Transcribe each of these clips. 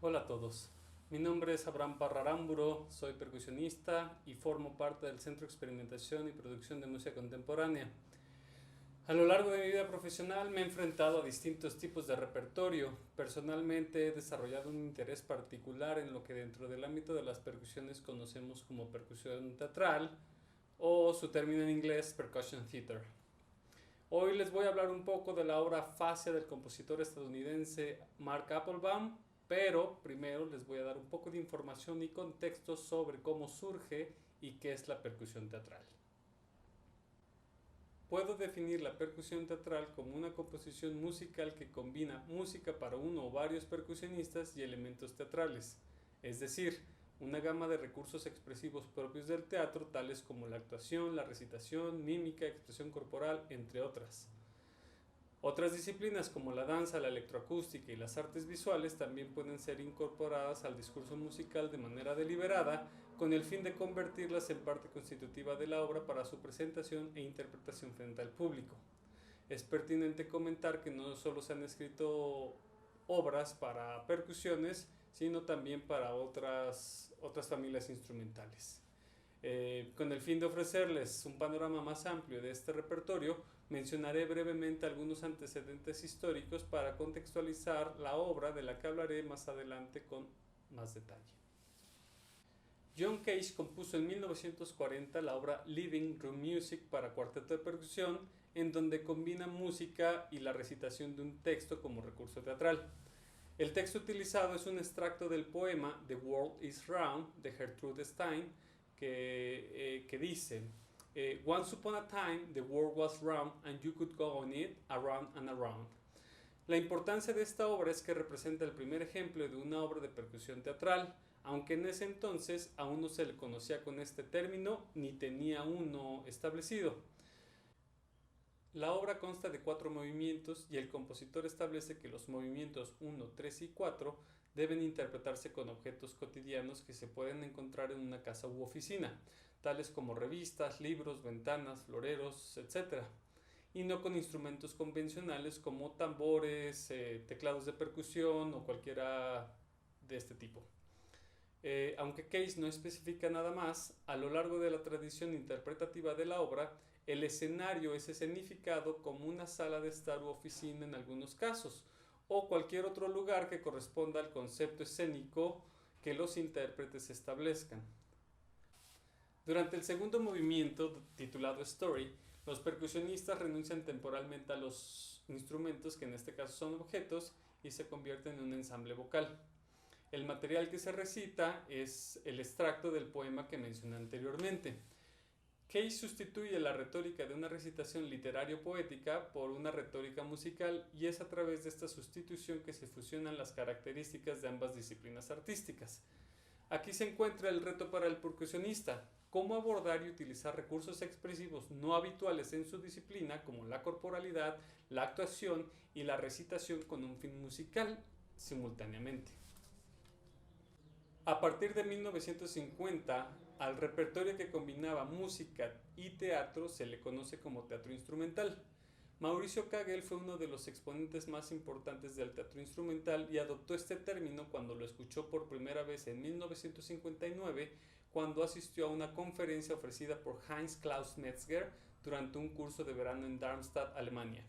Hola a todos, mi nombre es Abraham Parra Aramburo, soy percusionista y formo parte del Centro de Experimentación y Producción de Música Contemporánea. A lo largo de mi vida profesional me he enfrentado a distintos tipos de repertorio. Personalmente he desarrollado un interés particular en lo que dentro del ámbito de las percusiones conocemos como percusión teatral o su término en inglés percussion theater. Hoy les voy a hablar un poco de la obra Fascia del compositor estadounidense Mark Applebaum, pero primero les voy a dar un poco de información y contexto sobre cómo surge y qué es la percusión teatral. Puedo definir la percusión teatral como una composición musical que combina música para uno o varios percusionistas y elementos teatrales, es decir, una gama de recursos expresivos propios del teatro, tales como la actuación, la recitación, mímica, expresión corporal, entre otras. Otras disciplinas como la danza, la electroacústica y las artes visuales también pueden ser incorporadas al discurso musical de manera deliberada con el fin de convertirlas en parte constitutiva de la obra para su presentación e interpretación frente al público. Es pertinente comentar que no solo se han escrito obras para percusiones, sino también para otras familias instrumentales. Con el fin de ofrecerles un panorama más amplio de este repertorio, mencionaré brevemente algunos antecedentes históricos para contextualizar la obra de la que hablaré más adelante con más detalle. John Cage compuso en 1940 la obra Living Room Music para cuarteto de percusión, en donde combina música y la recitación de un texto como recurso teatral. El texto utilizado es un extracto del poema The World is Round de Gertrude Stein, que dice: Once upon a time the world was round and you could go on it around and around. La importancia de esta obra es que representa el primer ejemplo de una obra de percusión teatral, aunque en ese entonces aún no se le conocía con este término ni tenía uno establecido. La obra consta de 4 movimientos y el compositor establece que los movimientos 1, 3 y 4 deben interpretarse con objetos cotidianos que se pueden encontrar en una casa u oficina, tales como revistas, libros, ventanas, floreros, etc., y no con instrumentos convencionales como tambores, teclados de percusión o cualquiera de este tipo. Aunque Cage no especifica nada más, a lo largo de la tradición interpretativa de la obra, el escenario es escenificado como una sala de estar u oficina en algunos casos, o cualquier otro lugar que corresponda al concepto escénico que los intérpretes establezcan. Durante el segundo movimiento, titulado Story, los percusionistas renuncian temporalmente a los instrumentos, que en este caso son objetos, y se convierten en un ensamble vocal. El material que se recita es el extracto del poema que mencioné anteriormente. Cage sustituye la retórica de una recitación literario-poética por una retórica musical, y es a través de esta sustitución que se fusionan las características de ambas disciplinas artísticas. Aquí se encuentra el reto para el percusionista: cómo abordar y utilizar recursos expresivos no habituales en su disciplina, como la corporalidad, la actuación y la recitación, con un fin musical simultáneamente. A partir de 1950, al repertorio que combinaba música y teatro se le conoce como teatro instrumental. Mauricio Kagel fue uno de los exponentes más importantes del teatro instrumental y adoptó este término cuando lo escuchó por primera vez en 1959, cuando asistió a una conferencia ofrecida por Heinz Klaus Metzger durante un curso de verano en Darmstadt, Alemania.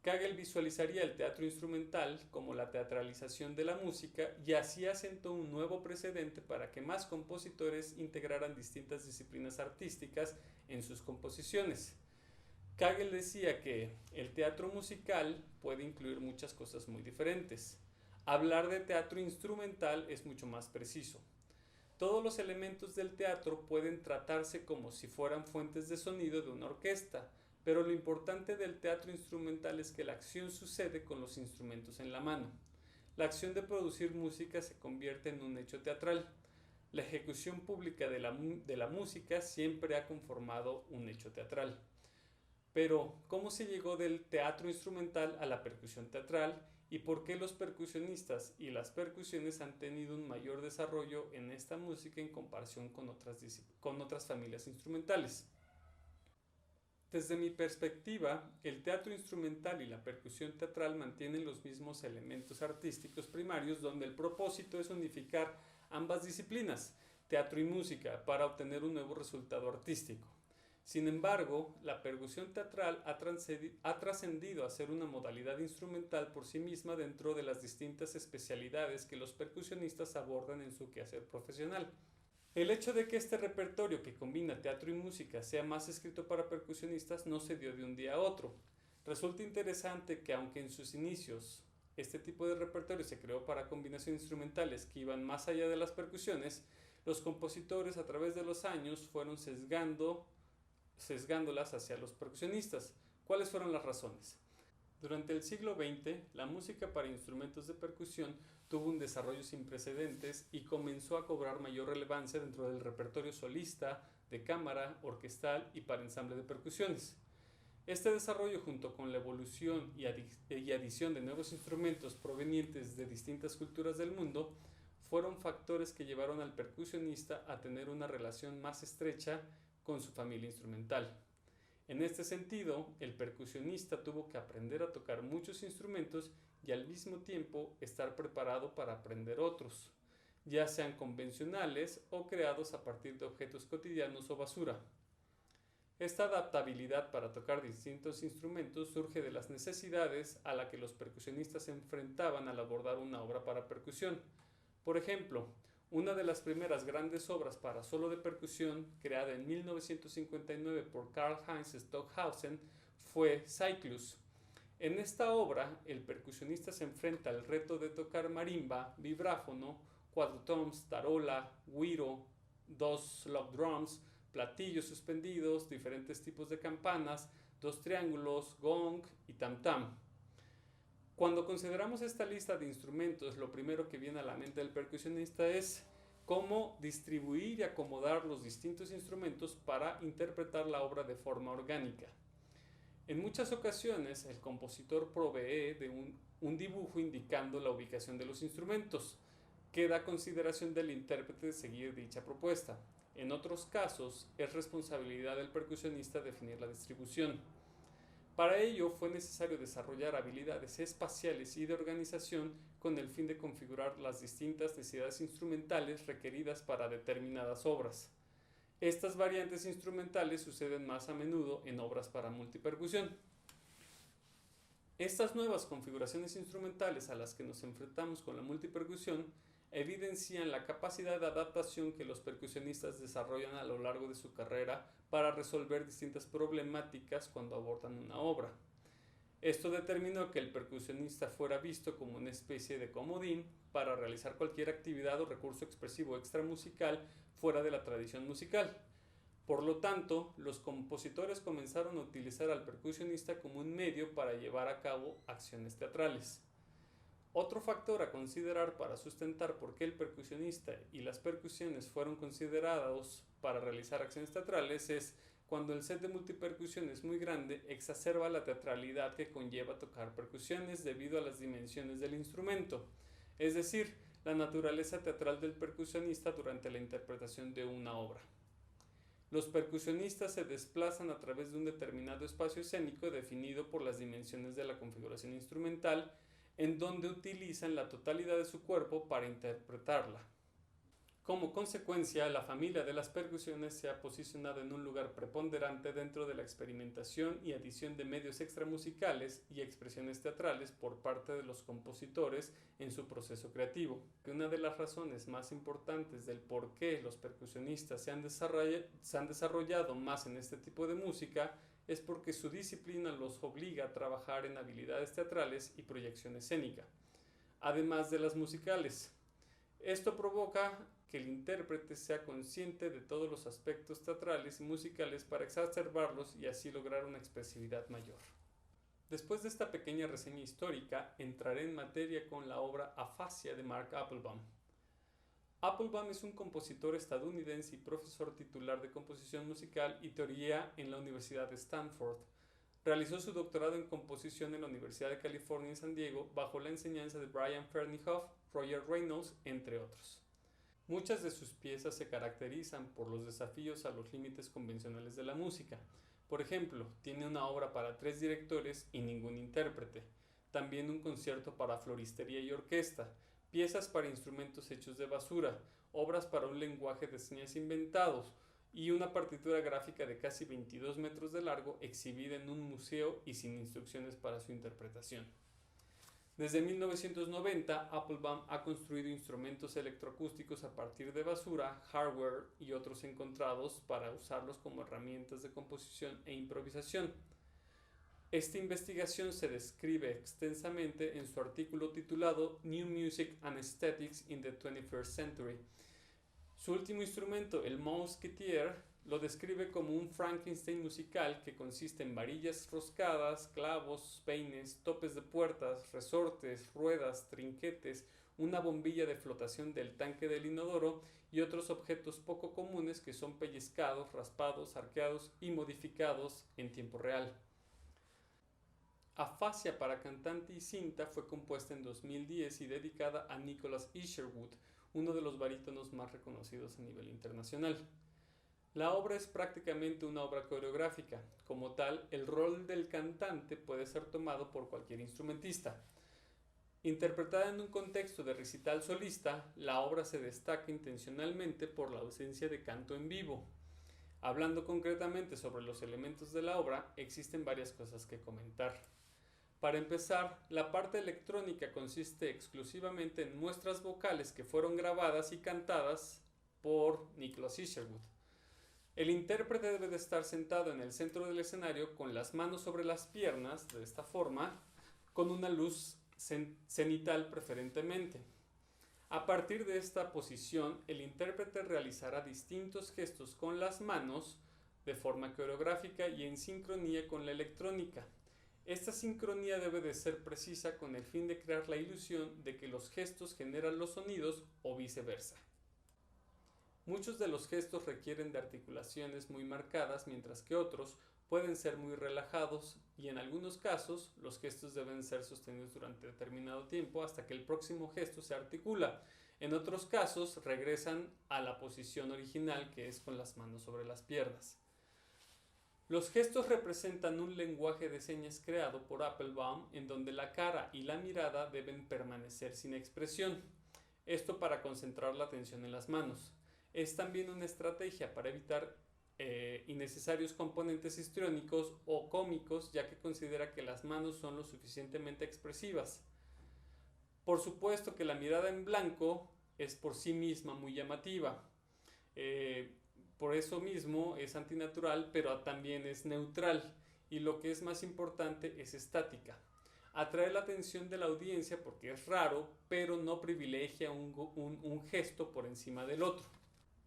Kagel visualizaría el teatro instrumental como la teatralización de la música, y así asentó un nuevo precedente para que más compositores integraran distintas disciplinas artísticas en sus composiciones. Kagel decía que el teatro musical puede incluir muchas cosas muy diferentes. Hablar de teatro instrumental es mucho más preciso. Todos los elementos del teatro pueden tratarse como si fueran fuentes de sonido de una orquesta, pero lo importante del teatro instrumental es que la acción sucede con los instrumentos en la mano. La acción de producir música se convierte en un hecho teatral. La ejecución pública de la música siempre ha conformado un hecho teatral. Pero, ¿cómo se llegó del teatro instrumental a la percusión teatral, y por qué los percusionistas y las percusiones han tenido un mayor desarrollo en esta música en comparación con otras familias instrumentales? Desde mi perspectiva, el teatro instrumental y la percusión teatral mantienen los mismos elementos artísticos primarios, donde el propósito es unificar ambas disciplinas, teatro y música, para obtener un nuevo resultado artístico. Sin embargo, la percusión teatral ha trascendido a ser una modalidad instrumental por sí misma dentro de las distintas especialidades que los percusionistas abordan en su quehacer profesional. El hecho de que este repertorio que combina teatro y música sea más escrito para percusionistas no se dio de un día a otro. Resulta interesante que aunque en sus inicios este tipo de repertorio se creó para combinaciones instrumentales que iban más allá de las percusiones, los compositores a través de los años fueron sesgándolas hacia los percusionistas. ¿Cuáles fueron las razones? Durante el siglo XX, la música para instrumentos de percusión tuvo un desarrollo sin precedentes y comenzó a cobrar mayor relevancia dentro del repertorio solista, de cámara, orquestal y para ensamble de percusiones. Este desarrollo, junto con la evolución y adición de nuevos instrumentos provenientes de distintas culturas del mundo, fueron factores que llevaron al percusionista a tener una relación más estrecha con su familia instrumental. En este sentido, el percusionista tuvo que aprender a tocar muchos instrumentos y al mismo tiempo estar preparado para aprender otros, ya sean convencionales o creados a partir de objetos cotidianos o basura. Esta adaptabilidad para tocar distintos instrumentos surge de las necesidades a las que los percusionistas se enfrentaban al abordar una obra para percusión. Por ejemplo, una de las primeras grandes obras para solo de percusión, creada en 1959 por Karl-Heinz Stockhausen, fue Cyclus. En esta obra, el percusionista se enfrenta al reto de tocar marimba, vibráfono, cuatrotoms, tarola, güiro, dos slop drums, platillos suspendidos, diferentes tipos de campanas, dos triángulos, gong y tam-tam. Cuando consideramos esta lista de instrumentos, lo primero que viene a la mente del percusionista es cómo distribuir y acomodar los distintos instrumentos para interpretar la obra de forma orgánica. En muchas ocasiones, el compositor provee de un dibujo indicando la ubicación de los instrumentos. Queda a consideración del intérprete seguir dicha propuesta. En otros casos, es responsabilidad del percusionista definir la distribución. Para ello fue necesario desarrollar habilidades espaciales y de organización con el fin de configurar las distintas necesidades instrumentales requeridas para determinadas obras. Estas variantes instrumentales suceden más a menudo en obras para multipercusión. Estas nuevas configuraciones instrumentales a las que nos enfrentamos con la multipercusión evidencian la capacidad de adaptación que los percusionistas desarrollan a lo largo de su carrera para resolver distintas problemáticas cuando abordan una obra. Esto determinó que el percusionista fuera visto como una especie de comodín para realizar cualquier actividad o recurso expresivo extramusical fuera de la tradición musical. Por lo tanto, los compositores comenzaron a utilizar al percusionista como un medio para llevar a cabo acciones teatrales. Otro factor a considerar para sustentar por qué el percusionista y las percusiones fueron considerados para realizar acciones teatrales es cuando el set de multipercusión es muy grande, exacerba la teatralidad que conlleva tocar percusiones debido a las dimensiones del instrumento, es decir, la naturaleza teatral del percusionista durante la interpretación de una obra. Los percusionistas se desplazan a través de un determinado espacio escénico definido por las dimensiones de la configuración instrumental, en donde utilizan la totalidad de su cuerpo para interpretarla. Como consecuencia, la familia de las percusiones se ha posicionado en un lugar preponderante dentro de la experimentación y adición de medios extramusicales y expresiones teatrales por parte de los compositores en su proceso creativo. Una de las razones más importantes del por qué los percusionistas se han desarrollado más en este tipo de música es porque su disciplina los obliga a trabajar en habilidades teatrales y proyección escénica, además de las musicales. Esto provoca que el intérprete sea consciente de todos los aspectos teatrales y musicales para exacerbarlos y así lograr una expresividad mayor. Después de esta pequeña reseña histórica, entraré en materia con la obra Afasia de Mark Applebaum. Applebaum es un compositor estadounidense y profesor titular de composición musical y teoría en la Universidad de Stanford. Realizó su doctorado en composición en la Universidad de California en San Diego bajo la enseñanza de Brian Ferneyhough, Roger Reynolds, entre otros. Muchas de sus piezas se caracterizan por los desafíos a los límites convencionales de la música, Por ejemplo, tiene una obra para 3 directores y ningún intérprete. También un concierto para floristería y orquesta, piezas para instrumentos hechos de basura, obras para un lenguaje de señas inventados y una partitura gráfica de casi 22 metros de largo exhibida en un museo y sin instrucciones para su interpretación. Desde 1990, Applebaum ha construido instrumentos electroacústicos a partir de basura, hardware y otros encontrados para usarlos como herramientas de composición e improvisación. Esta investigación se describe extensamente en su artículo titulado New Music and Aesthetics in the 21st Century. Su último instrumento, el Mousquetier, lo describe como un Frankenstein musical que consiste en varillas roscadas, clavos, peines, topes de puertas, resortes, ruedas, trinquetes, una bombilla de flotación del tanque del inodoro y otros objetos poco comunes que son pellizcados, raspados, arqueados y modificados en tiempo real. Afasia para cantante y cinta fue compuesta en 2010 y dedicada a Nicholas Isherwood, uno de los barítonos más reconocidos a nivel internacional. La obra es prácticamente una obra coreográfica. Como tal, el rol del cantante puede ser tomado por cualquier instrumentista. Interpretada en un contexto de recital solista, la obra se destaca intencionalmente por la ausencia de canto en vivo. Hablando concretamente sobre los elementos de la obra, existen varias cosas que comentar. Para empezar, la parte electrónica consiste exclusivamente en muestras vocales que fueron grabadas y cantadas por Nicholas Isherwood. El intérprete debe de estar sentado en el centro del escenario con las manos sobre las piernas, de esta forma, con una luz cenital preferentemente. A partir de esta posición, el intérprete realizará distintos gestos con las manos de forma coreográfica y en sincronía con la electrónica. Esta sincronía debe de ser precisa con el fin de crear la ilusión de que los gestos generan los sonidos o viceversa. Muchos de los gestos requieren de articulaciones muy marcadas, mientras que otros pueden ser muy relajados y en algunos casos los gestos deben ser sostenidos durante determinado tiempo hasta que el próximo gesto se articula. En otros casos regresan a la posición original, que es con las manos sobre las piernas. Los gestos representan un lenguaje de señas creado por Applebaum en donde la cara y la mirada deben permanecer sin expresión. Esto para concentrar la atención en las manos. Es también una estrategia para evitar innecesarios componentes histriónicos o cómicos, ya que considera que las manos son lo suficientemente expresivas. Por supuesto que la mirada en blanco es por sí misma muy llamativa. Por eso mismo es antinatural, pero también es neutral, y lo que es más importante es estática. Atrae la atención de la audiencia porque es raro, pero no privilegia un gesto por encima del otro.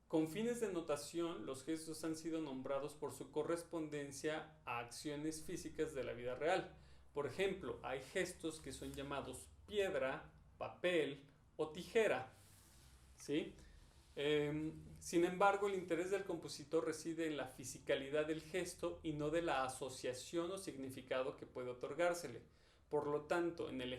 Con fines de notación, los gestos han sido nombrados por su correspondencia a acciones físicas de la vida real. Por ejemplo, hay gestos que son llamados piedra, papel o tijera, ¿sí? Sin embargo, el interés del compositor reside en la fisicalidad del gesto y no de la asociación o significado que puede otorgársele. Por lo tanto, en el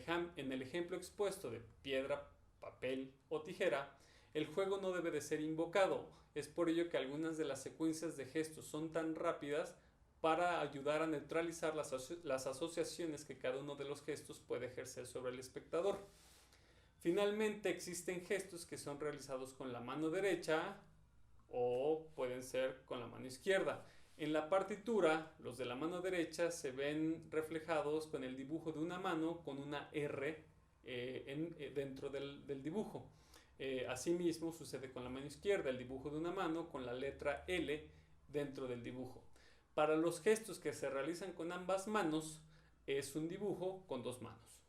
ejemplo expuesto de piedra, papel o tijera, el juego no debe de ser invocado. Es por ello que algunas de las secuencias de gestos son tan rápidas para ayudar a neutralizar las asociaciones que cada uno de los gestos puede ejercer sobre el espectador. Finalmente, existen gestos que son realizados con la mano derecha o pueden ser con la mano izquierda. En la partitura, los de la mano derecha se ven reflejados con el dibujo de una mano con una R dentro del dibujo. Asimismo, sucede con la mano izquierda, el dibujo de una mano con la letra L dentro del dibujo. Para los gestos que se realizan con ambas manos, es un dibujo con dos manos.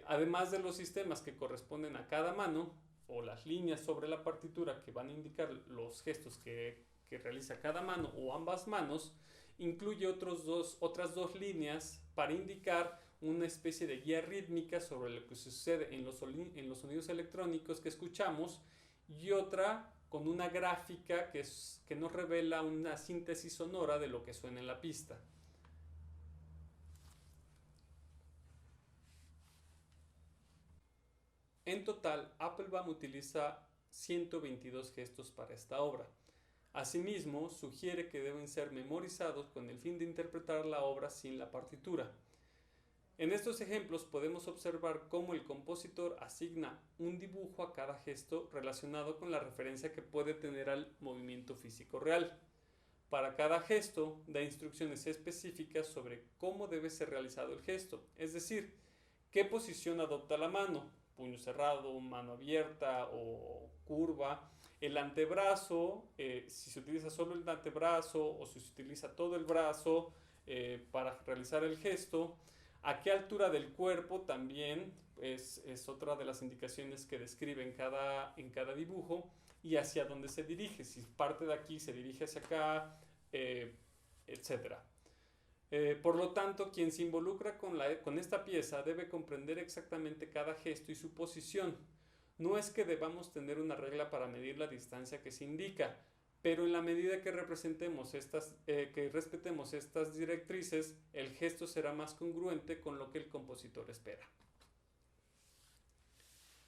Además de los sistemas que corresponden a cada mano o las líneas sobre la partitura que van a indicar los gestos que realiza cada mano o ambas manos, incluye otras dos líneas para indicar una especie de guía rítmica sobre lo que sucede en los sonidos electrónicos que escuchamos y otra con una gráfica que nos revela una síntesis sonora de lo que suena en la pista. En total, Applebaum utiliza 122 gestos para esta obra. Asimismo, sugiere que deben ser memorizados con el fin de interpretar la obra sin la partitura. En estos ejemplos podemos observar cómo el compositor asigna un dibujo a cada gesto relacionado con la referencia que puede tener al movimiento físico real. Para cada gesto da instrucciones específicas sobre cómo debe ser realizado el gesto, es decir, qué posición adopta la mano, puño cerrado, mano abierta o curva, el antebrazo, si se utiliza solo el antebrazo o si se utiliza todo el brazo para realizar el gesto, a qué altura del cuerpo también es otra de las indicaciones que describe en cada dibujo, y hacia dónde se dirige, si parte de aquí se dirige hacia acá, etc. Por lo tanto, quien se involucra con esta pieza debe comprender exactamente cada gesto y su posición. No es que debamos tener una regla para medir la distancia que se indica, pero en la medida que respetemos estas directrices, el gesto será más congruente con lo que el compositor espera.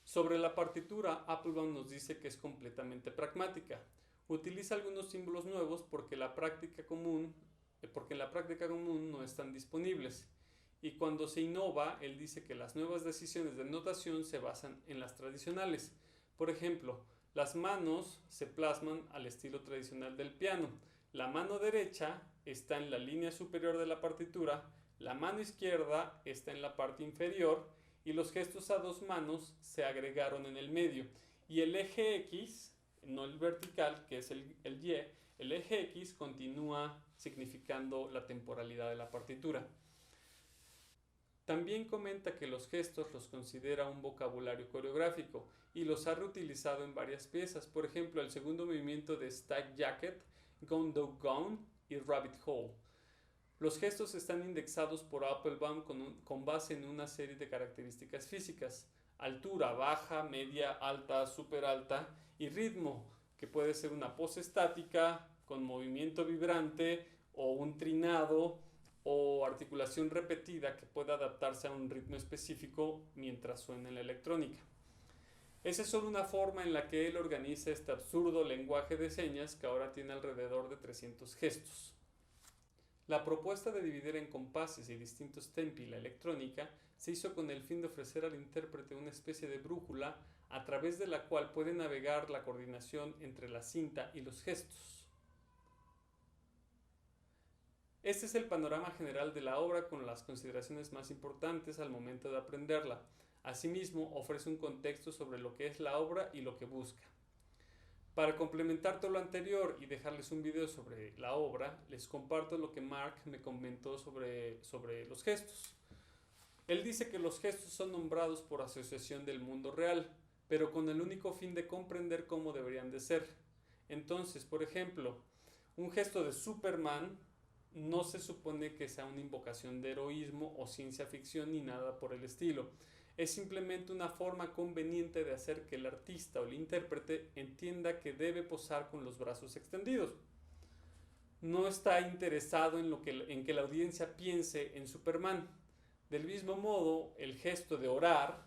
Sobre la partitura, Applebaum nos dice que es completamente pragmática. Utiliza algunos símbolos nuevos porque en la práctica común no están disponibles. Y cuando se innova, él dice que las nuevas decisiones de notación se basan en las tradicionales. Por ejemplo, las manos se plasman al estilo tradicional del piano. La mano derecha está en la línea superior de la partitura, la mano izquierda está en la parte inferior y los gestos a dos manos se agregaron en el medio. Y el eje X, no el vertical, que es el Y, el eje X continúa significando la temporalidad de la partitura. También comenta que los gestos los considera un vocabulario coreográfico y los ha reutilizado en varias piezas, por ejemplo el segundo movimiento de Stag Jacket, Gone Dog Gone y Rabbit Hole. Los gestos están indexados por Applebaum con base en una serie de características físicas: altura, baja, media, alta, super alta, y ritmo, que puede ser una pose estática con movimiento vibrante o un trinado o articulación repetida que pueda adaptarse a un ritmo específico mientras suena en la electrónica. Esa es solo una forma en la que él organiza este absurdo lenguaje de señas que ahora tiene alrededor de 300 gestos. La propuesta de dividir en compases y distintos tempi la electrónica se hizo con el fin de ofrecer al intérprete una especie de brújula a través de la cual puede navegar la coordinación entre la cinta y los gestos. Este es el panorama general de la obra con las consideraciones más importantes al momento de aprenderla. Asimismo, ofrece un contexto sobre lo que es la obra y lo que busca. Para complementar todo lo anterior y dejarles un video sobre la obra, les comparto lo que Mark me comentó sobre los gestos. Él dice que los gestos son nombrados por asociación del mundo real, pero con el único fin de comprender cómo deberían de ser. Entonces, por ejemplo, un gesto de Superman no se supone que sea una invocación de heroísmo o ciencia ficción ni nada por el estilo. Es simplemente una forma conveniente de hacer que el artista o el intérprete entienda que debe posar con los brazos extendidos. No está interesado en que la audiencia piense en Superman. Del mismo modo, el gesto de orar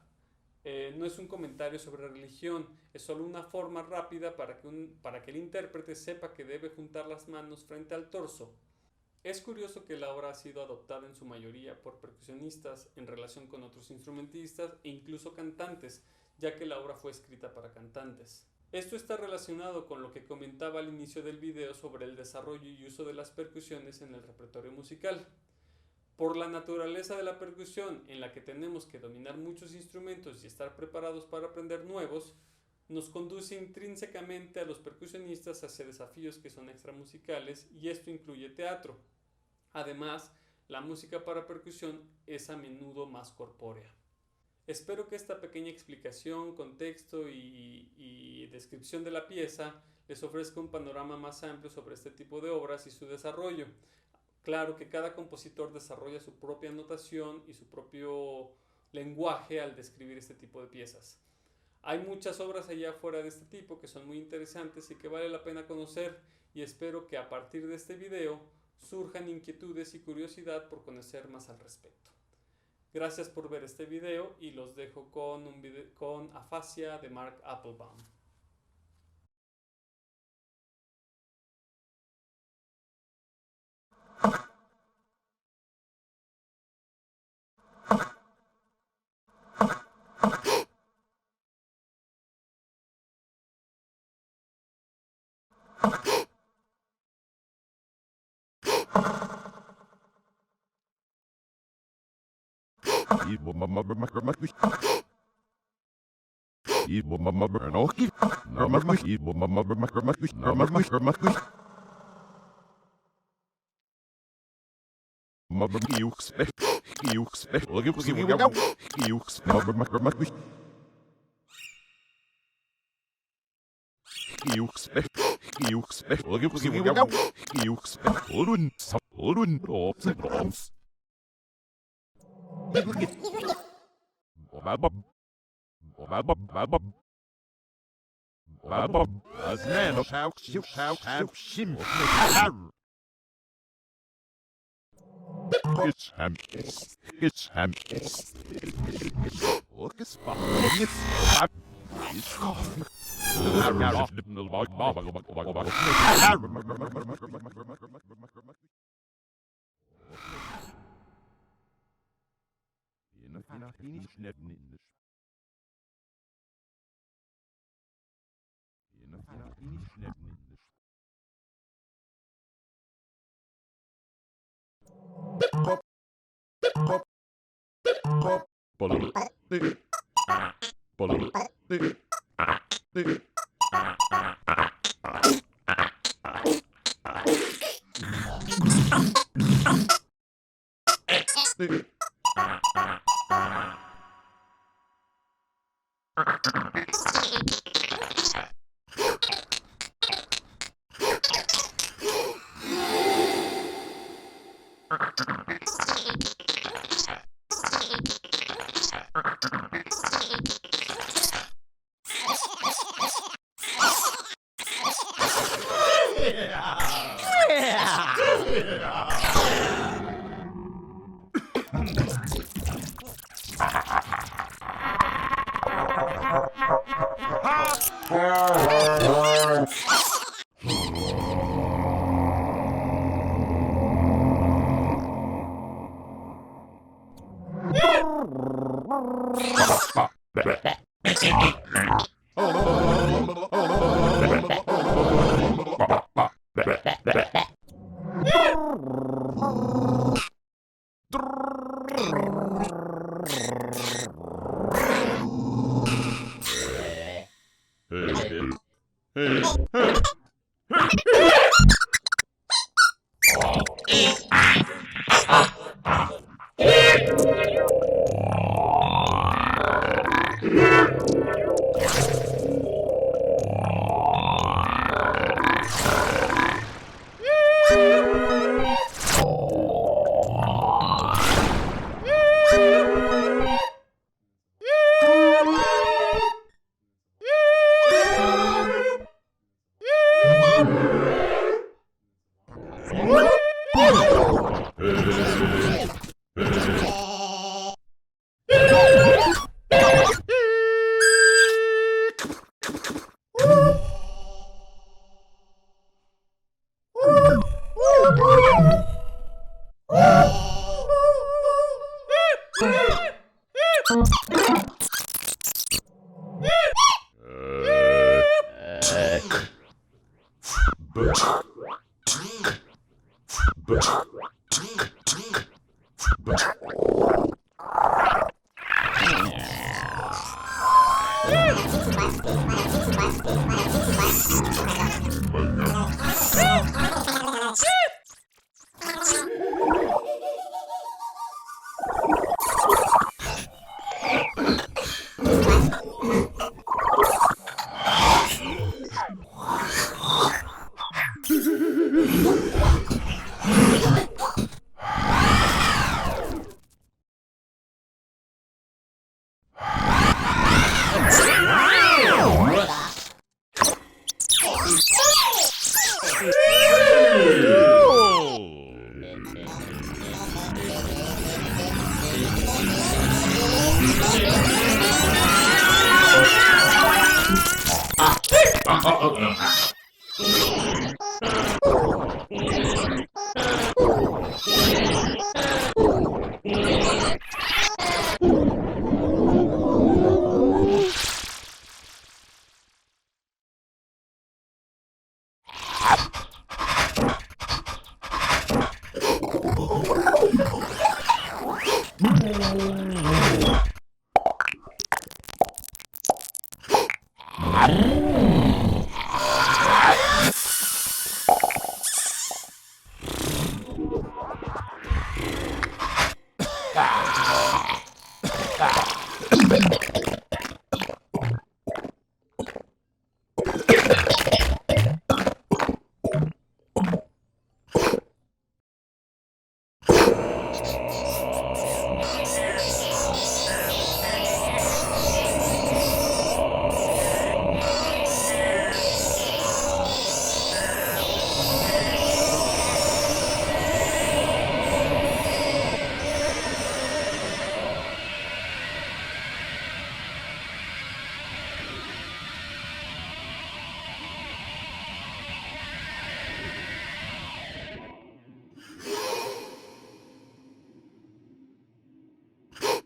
no es un comentario sobre religión, es solo una forma rápida para que el intérprete sepa que debe juntar las manos frente al torso. Es curioso que la obra ha sido adoptada en su mayoría por percusionistas en relación con otros instrumentistas e incluso cantantes, ya que la obra fue escrita para cantantes. Esto está relacionado con lo que comentaba al inicio del video sobre el desarrollo y uso de las percusiones en el repertorio musical. Por la naturaleza de la percusión, en la que tenemos que dominar muchos instrumentos y estar preparados para aprender nuevos, nos conduce intrínsecamente a los percusionistas hacia desafíos que son extramusicales, y esto incluye teatro. Además, la música para percusión es a menudo más corpórea. Espero que esta pequeña explicación, contexto y descripción de la pieza les ofrezca un panorama más amplio sobre este tipo de obras y su desarrollo. Claro que cada compositor desarrolla su propia notación y su propio lenguaje al describir este tipo de piezas. Hay muchas obras allá afuera de este tipo que son muy interesantes y que vale la pena conocer, y espero que a partir de este video surjan inquietudes y curiosidad por conocer más al respecto. Gracias por ver este video y los dejo con Afasia de Mark Applebaum.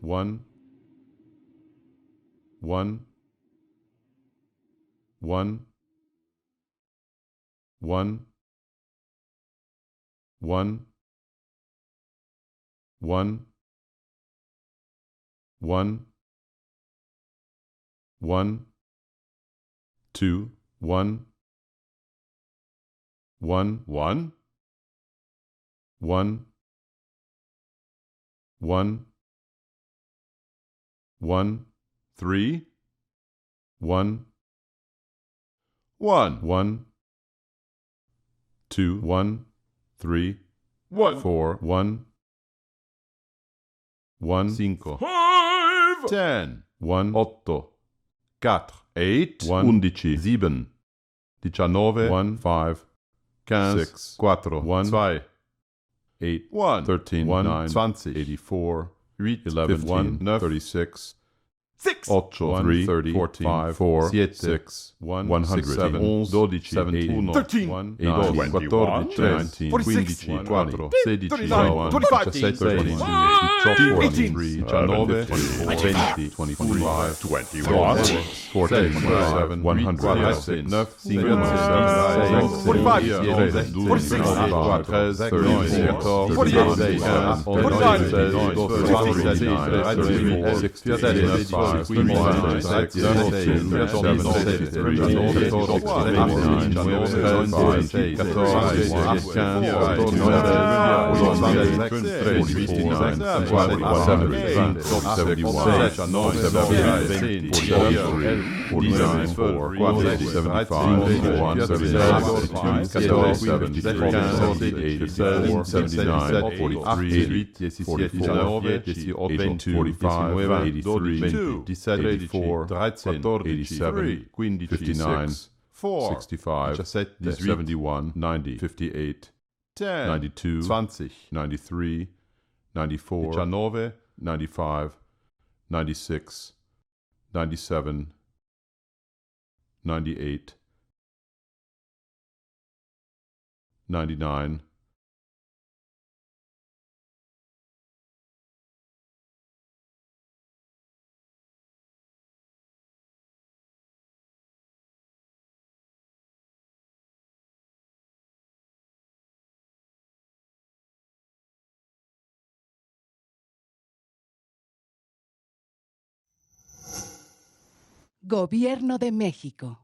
One, one, one, one, one, one, one, one, two, one, one, one, one, one, one, three, one, one, one, two, one, three, one, four, one, one, cinco, 5, 10, one, otto, 4, 8, 1, 11, 7, 19, 1, 5, 15, 6, 4, 1, 2, 8, 1, 13, 1, 9, 20, 84, 8, 11, 15, 1, 36, 6, 8, 1, 3, 30, 14, 5, 4, 7, 6, 1, 100, 7, 11, 12, 17, 8, 13, 1, 9, 14, 21, 19, 46, 15, 20, 4, 16, 39, 25, 17, 31, 43, 19, 20, 25, 21, 14, 27, 100, 9, 57, 45, 46, 71, 90, 58, 10, 92, 20, 93, 94, 19, 95, 96, 97, 98, 99, Gobierno de México.